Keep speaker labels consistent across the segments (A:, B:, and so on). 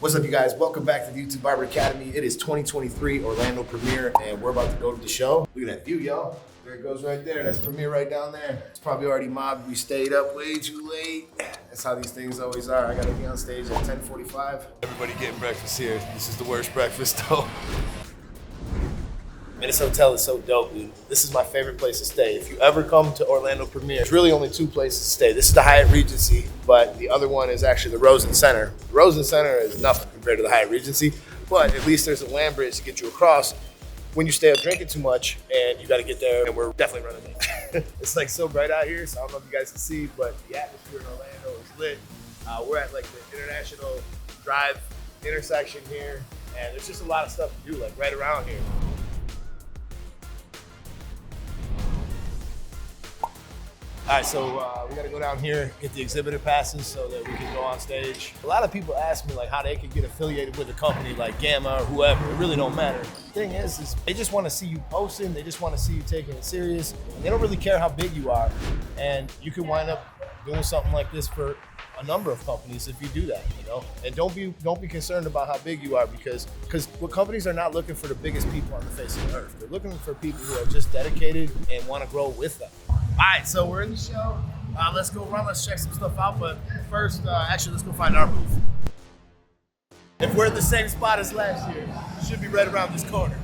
A: What's up, you guys? Welcome back to the YouTube Barber Academy. It is 2023 Orlando premiere, and we're about to go to the show. Look at that view, y'all. There it goes right there. That's premiere right down there. It's probably already mobbed. We stayed up way too late. That's how these things always are. I gotta be on stage at 10:45. Everybody getting breakfast here. This is the worst breakfast, though. Man, this hotel is so dope, dude. This is my favorite place to stay. If you ever come to Orlando premiere, there's really only two places to stay. This is the Hyatt Regency, but the other one is actually the Rosen Center. The Rosen Center is nothing compared to the Hyatt Regency, but at least there's a land bridge to get you across when you stay up drinking too much and you gotta get there, and we're definitely running late. It's like so bright out here, so I don't know if you guys can see, but the atmosphere in Orlando is lit. We're at like the International Drive intersection here, and there's just a lot of stuff to do like right around here. All right, so we gotta go down here, get the exhibitor passes so that we can go on stage. A lot of people ask me like how they can get affiliated with a company like Gamma or whoever. It really don't matter. The thing is they just wanna see you posting, they just wanna see you taking it serious. And they don't really care how big you are. And you can wind up doing something like this for a number of companies if you do that, you know? And don't be concerned about how big you are, because what companies are not looking for the biggest people on the face of the earth. They're looking for people who are just dedicated and wanna grow with them. All right, so we're in the show. Let's go run, let's check some stuff out. But first, actually, let's go find our booth. If we're at the same spot as last year, it should be right around this corner.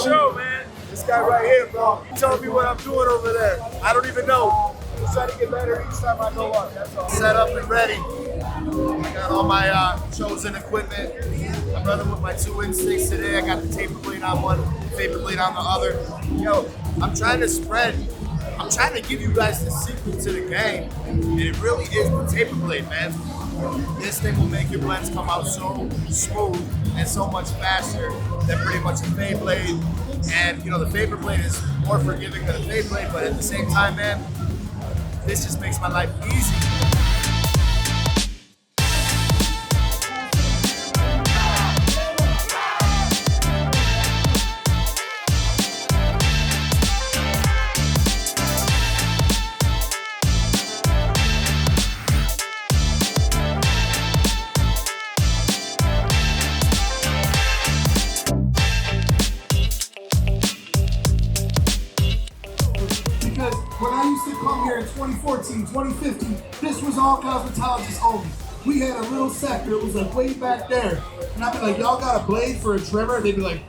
A: Show, man. This guy right here, bro. He telling me what I'm doing over there. I don't even know. I'm trying to get better each time I go up. That's all. Set up and ready. I got all my chosen equipment. I'm running with my 2 instincts today. I got the taper blade on one, vapor blade on the other. Yo, I'm trying to give you guys the secret to the game. And it really is the taper blade, man. This thing will make your blends come out so smooth and so much faster than pretty much a fade blade. And you know, the vapor blade is more forgiving than a fade blade, but at the same time, man, this just makes my life easy.
B: When I used to come here in 2014, 2015, this was all cosmetologists only. We had a little sector, it was like way back there. And I'd be like, y'all got a blade for a trimmer? They'd be like,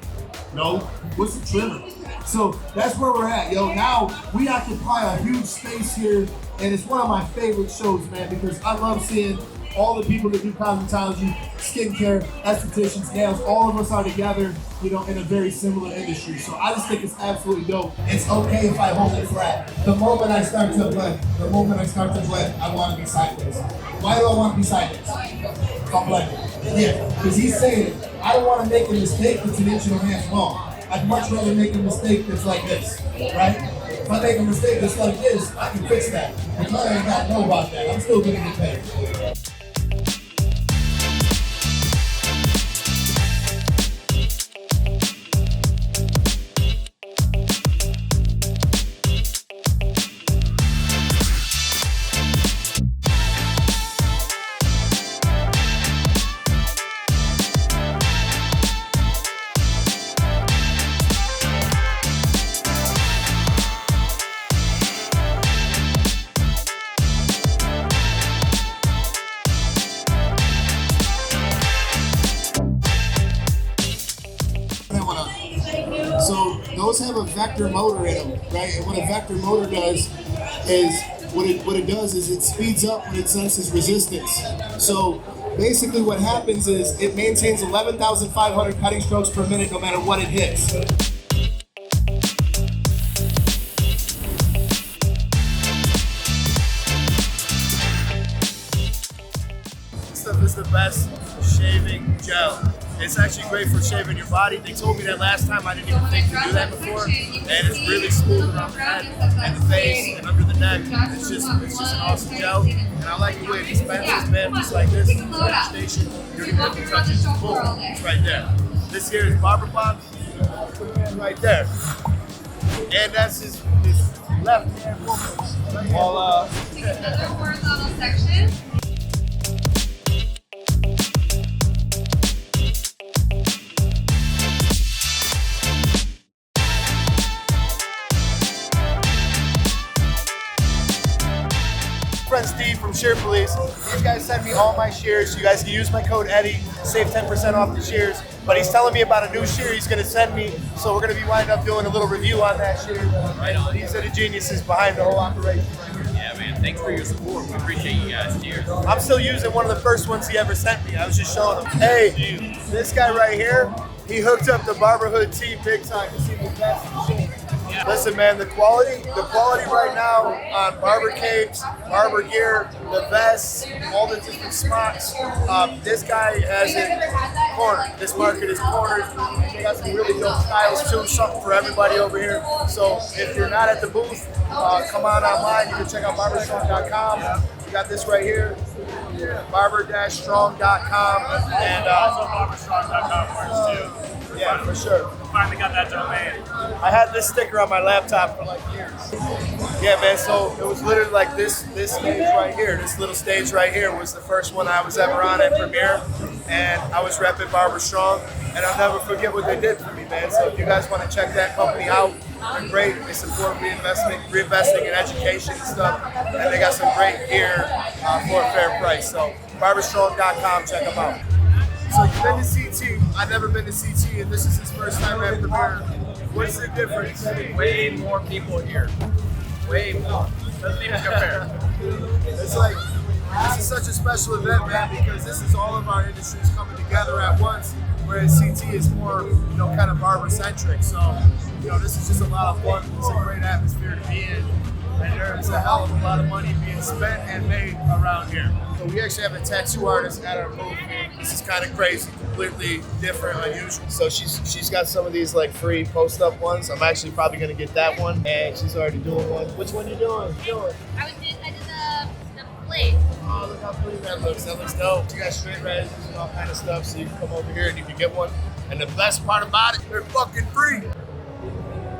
B: no, what's a trimmer? So that's where we're at, yo. Now we occupy a huge space here, and it's one of my favorite shows, man, because I love seeing all the people that do cosmetology, skincare, estheticians, nails, all of us are together, you know, in a very similar industry. So I just think it's absolutely dope. It's okay if I hold it flat. The moment I start to blend, I want to be sideways. Why do I want to be sideways? I'm blending. Yeah, because he's saying it. I don't want to make a mistake that's 1.5 inches long. I'd much rather make a mistake that's like this, right? If I make a mistake that's like this, I can fix that. But I ain't got to know about that. I'm still going to get paid. So those have a vector motor in them, right? And what a vector motor does is, what it does is it speeds up when it senses resistance. So basically what happens is it maintains 11,500 cutting strokes per minute no matter what it hits.
A: This stuff is the best shaving gel It's actually great for shaving your body. They told me that last time. I didn't even think to do that before. And it's really smooth around the head and the face and under the neck. It's just an awesome gel. And I like the way it dispenses, man, just like this. Station. You don't even have to touch it. Boom. It's right there. This here is Barber Bob. Right there. And that's his left hand woman. All
C: another horizontal section.
A: Friend Steve from Shear Police. These guys send me all my shears. You guys can use my code Eddie, save 10% off the shears. But he's telling me about a new shear he's going to send me, so we're going to be winding up doing a little review on that shear.
D: Right on.
A: These are the geniuses behind the whole operation.
D: Yeah, man. Thanks for your support. We appreciate you guys. Cheers.
A: I'm still using one of the first ones he ever sent me. I was just showing him. Hey, this guy right here, he hooked up the Barber Hood team big time. You see the best machine. Listen, man, the quality right now on barber capes, barber gear, the vests, all the different smocks. This guy has it cornered. This market is cornered. They got some really dope styles too, something for everybody over here. So if you're not at the booth, come on online. You can check out barberstrong.com. We got this right here, barber-strong.com. And
E: also barberstrong.com works too.
A: Yeah, for sure.
E: Finally got that domain.
A: I had this sticker on my laptop for like years. Yeah, man, so it was literally like this stage right here, this little stage right here was the first one I was ever on at Premiere, and I was repping Barber Strong, and I'll never forget what they did for me, man. So if you guys want to check that company out, they're great. They support reinvesting in education and stuff, and they got some great gear for a fair price. So barberstrong.com, check them out. So you've been to CT, I've never been to CT, and this is his first time at Premiere. What's the difference?
D: Way more people here. Way more. Doesn't even compare.
A: It's like, this is such a special event, man, because this is all of our industries coming together at once, whereas CT is more, kind of barber-centric. So, this is just a lot of fun. It's a great atmosphere to be in. And there's a hell of a lot of money being spent and made around here. So we actually have a tattoo artist at our booth. This is kind of crazy, completely different, unusual. So she's got some of these like free post-up ones. I'm actually probably gonna get that one, and she's already doing one. Which one you doing?
C: I did the blade.
A: Oh, look how pretty that looks. That looks dope. You got straight razors and all kind of stuff, so you can come over here and you can get one. And the best part about it, they're fucking free.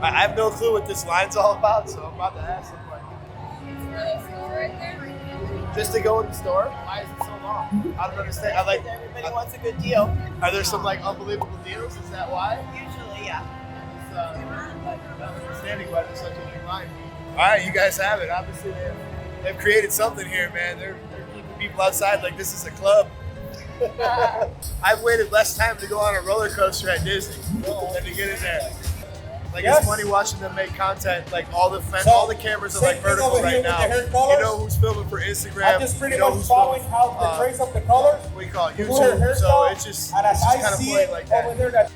A: I have no clue what this line's all about, so I'm about to ask them. Just to go in the store? Why is it so long? I don't understand.
F: Everybody wants a good deal.
A: Are there some like unbelievable deals? Is that why?
F: Usually, yeah.
A: I'm not understanding why there's such a big line. All right, you guys have it. Obviously, they've created something here, man. They're keeping people outside like this is a club. I've waited less time to go on a roller coaster at Disney than to get in there. Like, it's funny watching them make content. Like, all the cameras are like vertical right now. You know who's filming for Instagram.
G: I'm just pretty much following how to trace up the colors.
A: We call it YouTube. So it's just kind of funny like that.
G: Over there, that's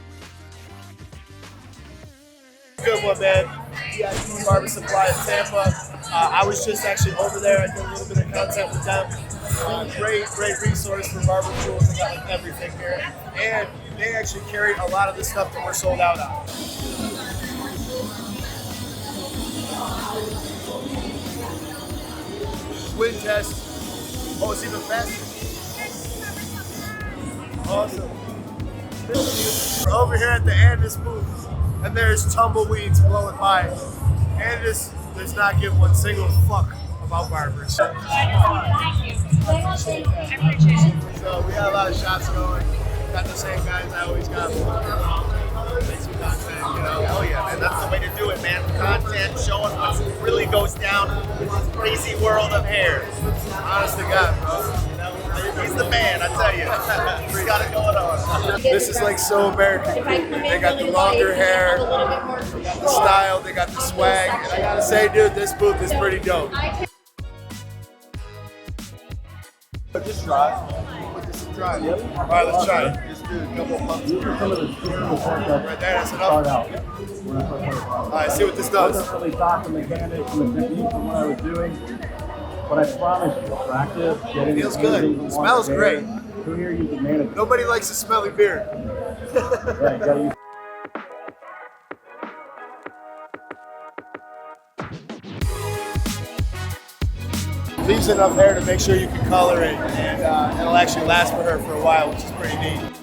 A: Good one, man. Yeah, Barber Supply in Tampa. I was just actually over there. I did a little bit of content with them. Great resource for barber tools. They got like everything here. And they actually carry a lot of the stuff that we're sold out on. Wind test. Oh, it's even faster. Awesome. We're over here at the Andis booth, and there's tumbleweeds blowing by. Andis does not give one single fuck about barbers.
C: Thank you. I appreciate it.
A: So we got a lot of shots going. Got the same guys I always got. Make some content,
H: Hell yeah, man. That's the way to do it, man. Content, showing what really goes down in this crazy world of hair.
A: Honest to God, bro.
H: He's the man, I tell you. He's got it going on.
A: This is like so American. They got the longer hair, they got the style, they got the swag. And I gotta say, dude, this booth is pretty dope. Just try. Try. All right, let's try it. Just do a couple of pumps. Right there, that's enough. All right, see what this does.
I: I wasn't really taught the mechanics and the technique from what I was doing, but I promise you, practice, getting
A: Feels good. Smells great.
I: Who here uses management?
A: Nobody likes a smelly beard.
I: Right, gotta use
A: Leaves enough hair to make sure you can color it, and it'll actually last for her for a while, which is pretty neat.